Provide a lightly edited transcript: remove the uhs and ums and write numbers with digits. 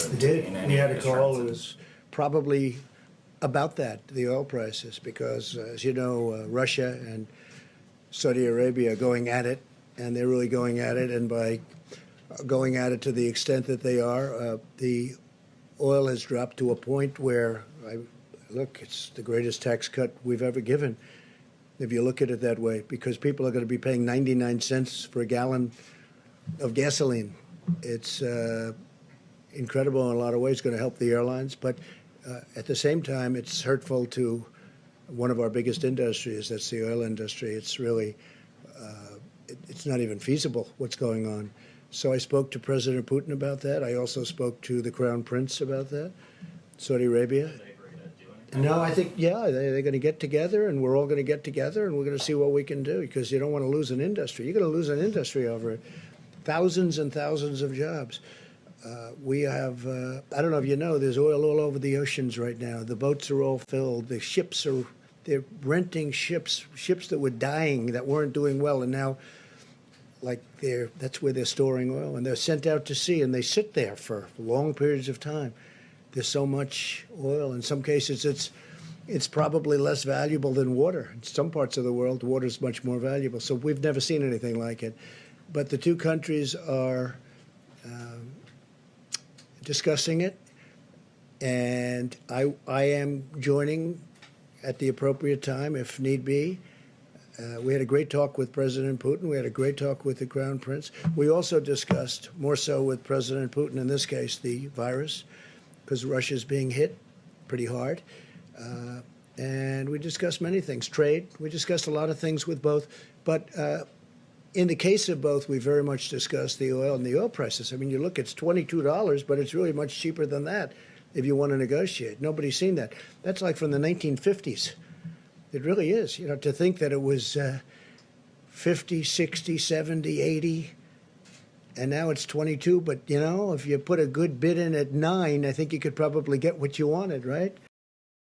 It did. We had a call. It was probably about that, the oil prices, because as you know, Russia and Saudi Arabia are going at it, and they're really going at it. And by going at it to the extent that they are, the oil has dropped to a point where, look, it's the greatest tax cut we've ever given, if you look at it that way, because people are going to be paying 99 cents for a gallon of gasoline. It's incredible in a lot of ways, going to help the airlines, but at the same time, it's hurtful to one of our biggest industries, that's the oil industry. It's really, it's not even feasible what's going on. So I spoke to President Putin about that. I also spoke to the Crown Prince about that, Saudi Arabia. Did they agree to do anything? No, I think, yeah, they're going to get together, and we're all going to get together, and we're going to see what we can do, because you don't want to lose an industry. You're going to lose an industry over it. Thousands and thousands of jobs. We have, I don't know if you know, there's oil all over the oceans right now. The boats are all filled. The ships are, they're renting ships that were dying, that weren't doing well, and now, like, that's where they're storing oil, and they're sent out to sea, and they sit there for long periods of time. There's so much oil. In some cases, it's probably less valuable than water. In some parts of the world, water is much more valuable. So we've never seen anything like it. But the two countries are discussing it, and I am joining at the appropriate time if need be. We had a great talk with President Putin. We had a great talk with the Crown Prince. We also discussed, more so with President Putin in this case, the virus, because Russia's being hit pretty hard. And we discussed many things. Trade, we discussed a lot of things with both. But in the case of both, we very much discussed the oil and the oil prices. I mean, you look, it's $22, but it's really much cheaper than that if you want to negotiate. Nobody's seen that. That's like from the 1950s. It really is. You know, to think that it was 50, 60, 70, 80, and now it's 22. But, you know, if you put a good bid in at 9, I think you could probably get what you wanted, right?